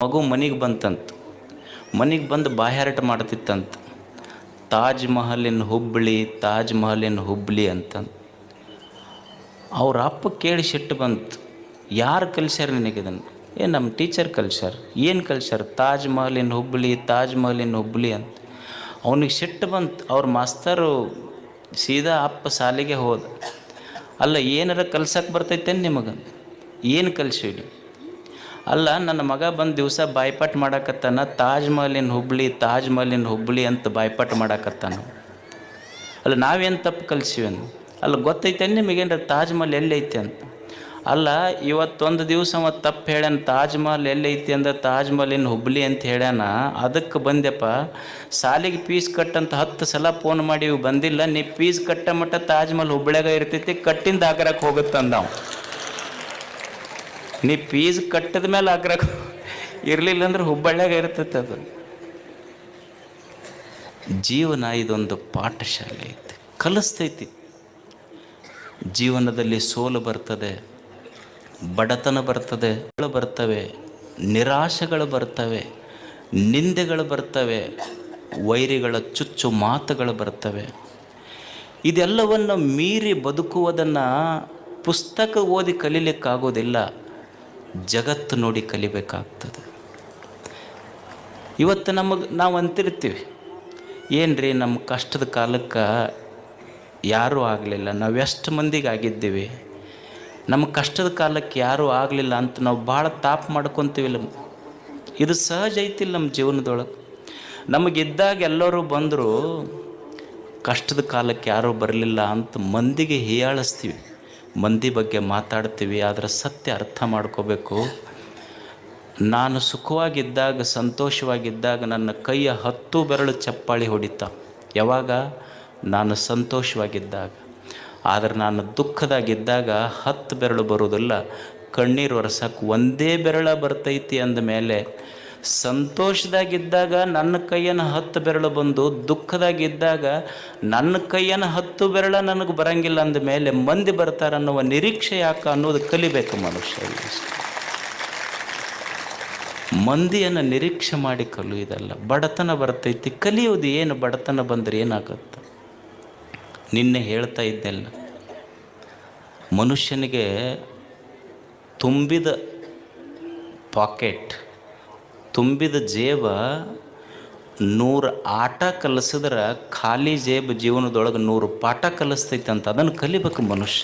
ಮಗು ಮನೆಗೆ ಬಂತಂತ. ಮನೆಗೆ ಬಂದು ಬಾಯ್ಹಾರಟ ಮಾಡ್ತಿತ್ತಂತ. ತಾಜ್ ಮಹಲಿನ ಹುಬ್ಬಳ್ಳಿ, ತಾಜ್ ಮಹಲಿನ ಹುಬ್ಬಳ್ಳಿ ಅಂತಂದು. ಅವ್ರ ಅಪ್ಪ ಕೇಳಿ ಸಿಟ್ಟು ಬಂತು. ಯಾರು ಕಲಿಸ್ಯಾರ ನಿನಗಿದನ್ನು? ನಮ್ಮ ಟೀಚರ್ ಕಲಿಸ್ಯಾರ. ಏನು ಕಲಿಸ್ಯಾರ? ತಾಜ್ ಮಹಲಿನ ಹುಬ್ಬಳ್ಳಿ, ತಾಜ್ ಮಹಲಿನ ಹುಬ್ಬಳ್ಳಿ ಅಂತ. ಅವನಿಗೆ ಸಿಟ್ಟು ಬಂತು. ಅವ್ರ ಮಾಸ್ತರು ಸೀದಾ ಅಪ್ಪ ಶಾಲೆಗೆ ಹೋದ. ಅಲ್ಲ, ಏನಾರ ಕಲ್ಸಕ್ಕೆ ಬರ್ತೈತೇನು ನಿಮಗೆ? ಏನು ಕಲಿಸಿಡಿ? ಅಲ್ಲ, ನನ್ನ ಮಗ ಬಂದು ದಿವಸ ಬಾಯ್ಪಾಟ್ ಮಾಡಾಕತ್ತಾನ, ತಾಜ್ ಮಹಲಿನ ಹುಬ್ಬಳ್ಳಿ, ತಾಜ್ ಮಹಲಿನ ಹುಬ್ಬಳ್ಳಿ ಅಂತ ಬಾಯ್ಪಾಟ್ ಮಾಡಾಕತ್ತಾನ. ಅಲ್ಲ, ನಾವೇನು ತಪ್ಪು ಕಲಿಸಿವೇನು? ಅಲ್ಲ, ಗೊತ್ತೈತೇನು ನಿಮಗೇನ್ರ ತಾಜ್ ಮಹಲ್ ಎಲ್ಲೈತಿ ಅಂತ? ಅಲ್ಲ, ಇವತ್ತೊಂದು ದಿವಸ ಅವ ತಪ್ಪು ಹೇಳ್ಯಾನ. ತಾಜ್ ಮಹಲ್ ಎಲ್ಲೈತಿ ಅಂದ್ರೆ ತಾಜ್ ಮಹಲಿನ ಹುಬ್ಬಳ್ಳಿ ಅಂತ ಹೇಳ್ಯಾನ. ಅದಕ್ಕೆ ಬಂದೆಪ್ಪ. ಸಾಲಿಗೆ ಫೀಸ್ ಕಟ್ಟಂತ 10 ಸಲ ಫೋನ್ ಮಾಡಿ ಬಂದಿಲ್ಲ. ನೀ ಫೀಸ್ ಕಟ್ಟ ಮಟ್ಟ ತಾಜ್ ಮಹಲ್ ಹುಬ್ಬಳ್ಳಿಯಾಗ ಇರ್ತೈತಿ, ಕಟ್ಟಿಂದ ಆಗ್ರಕ್ಕೆ ಹೋಗುತ್ತಂದವು. ನೀ ಫೀಸ್ ಕಟ್ಟಿದ ಮೇಲೆ ಆಗ್ರಕ್ಕೆ ಇರಲಿಲ್ಲ ಅಂದ್ರೆ ಹುಬ್ಬಳ್ಳಿಯಾಗ ಇರ್ತೈತೆ. ಅದು ಜೀವನ ಇದೊಂದು ಪಾಠಶಾಲೆ ಐತಿ, ಕಲಿಸ್ತೈತಿ. ಜೀವನದಲ್ಲಿ ಸೋಲು ಬರ್ತದೆ, ಬಡತನ ಬರ್ತದೆ, ಬರ್ತವೆ, ನಿರಾಶೆಗಳು ಬರ್ತವೆ, ನಿಂದೆಗಳು ಬರ್ತವೆ, ವೈರಿಗಳ ಚುಚ್ಚು ಮಾತುಗಳು ಬರ್ತವೆ. ಇದೆಲ್ಲವನ್ನು ಮೀರಿ ಬದುಕುವುದನ್ನು ಪುಸ್ತಕ ಓದಿ ಕಲೀಲಿಕ್ಕಾಗೋದಿಲ್ಲ, ಜಗತ್ತು ನೋಡಿ ಕಲಿಬೇಕಾಗ್ತದೆ. ಇವತ್ತು ನಾವು ಅಂತಿರ್ತೀವಿ, ಏನ್ರಿ ನಮ್ಮ ಕಷ್ಟದ ಕಾಲಕ್ಕೆ ಯಾರೂ ಆಗಲಿಲ್ಲ, ನಾವು ಎಷ್ಟು ಮಂದಿಗೆ ಆಗಿದ್ದೀವಿ, ನಮ್ಮ ಕಷ್ಟದ ಕಾಲಕ್ಕೆ ಯಾರೂ ಆಗಲಿಲ್ಲ ಅಂತ ನಾವು ಭಾಳ ತಾಪ ಮಾಡ್ಕೊತೀವಿಲ್ಲ. ಇದು ಸಹಜ ಐತಿಲ್ಲ ನಮ್ಮ ಜೀವನದೊಳಗೆ. ನಮಗಿದ್ದಾಗ ಎಲ್ಲರೂ ಬಂದರು, ಕಷ್ಟದ ಕಾಲಕ್ಕೆ ಯಾರೂ ಬರಲಿಲ್ಲ ಅಂತ ಮಂದಿಗೆ ಹೀಯಾಳಿಸ್ತೀವಿ, ಮಂದಿ ಬಗ್ಗೆ ಮಾತಾಡ್ತೀವಿ. ಆದರೆ ಸತ್ಯ ಅರ್ಥ ಮಾಡ್ಕೋಬೇಕು. ನಾನು ಸುಖವಾಗಿದ್ದಾಗ, ಸಂತೋಷವಾಗಿದ್ದಾಗ ನನ್ನ ಕೈಯ 10 ಬೆರಳು ಚಪ್ಪಾಳಿ ಹೊಡಿತಾ. ಯಾವಾಗ? ನಾನು ಸಂತೋಷವಾಗಿದ್ದಾಗ. ಆದರೆ ನಾನು ದುಃಖದಾಗಿದ್ದಾಗ 10 ಬೆರಳು ಬರೋದಿಲ್ಲ, ಕಣ್ಣೀರು ಒರೆಸಕ್ಕೆ ಒಂದೇ ಬೆರಳ ಬರ್ತೈತಿ. ಅಂದಮೇಲೆ ಸಂತೋಷದಾಗಿದ್ದಾಗ ನನ್ನ ಕೈಯನ್ನು 10 ಬೆರಳು ಬಂದು, ದುಃಖದಾಗಿದ್ದಾಗ ನನ್ನ ಕೈಯನ್ನು 10 ಬೆರಳ ನನಗೆ ಬರಂಗಿಲ್ಲ ಅಂದಮೇಲೆ ಮಂದಿ ಬರ್ತಾರನ್ನುವ ನಿರೀಕ್ಷೆ ಯಾಕೆ ಅನ್ನೋದು ಕಲಿಬೇಕು ಮನುಷ್ಯ. ಮಂದಿಯನ್ನು ನಿರೀಕ್ಷೆ ಮಾಡಿ ಕಲಿಯೋದಲ್ಲ. ಬಡತನ ಬರ್ತೈತಿ, ಕಲಿಯೋದು ಏನು? ಬಡತನ ಬಂದರೆ ಏನಾಗುತ್ತೆ? ನಿನ್ನೆ ಹೇಳ್ತಾ ಇದ್ದೆಲ್ಲ, ಮನುಷ್ಯನಿಗೆ ತುಂಬಿದ ಪಾಕೆಟ್, ತುಂಬಿದ ಜೇಬ 100 ಆಟ ಕಲಿಸಿದ್ರೆ ಖಾಲಿ ಜೇಬು ಜೀವನದೊಳಗೆ 100 ಪಾಠ ಕಲಿಸ್ತೈತೆ ಅಂತ. ಅದನ್ನು ಕಲಿಬೇಕು ಮನುಷ್ಯ.